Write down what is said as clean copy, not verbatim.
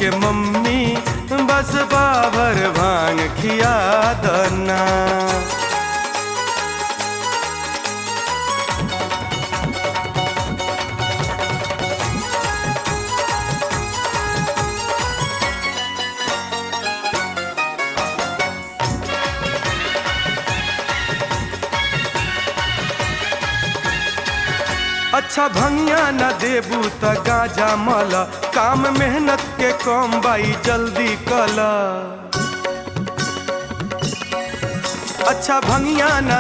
के मम्मी बस बाभर भांग खिया दना। अच्छा भंगिया न देबू त गाजा मल, काम मेहनत के कम बाई जल्दी कल। अच्छा भंगिया न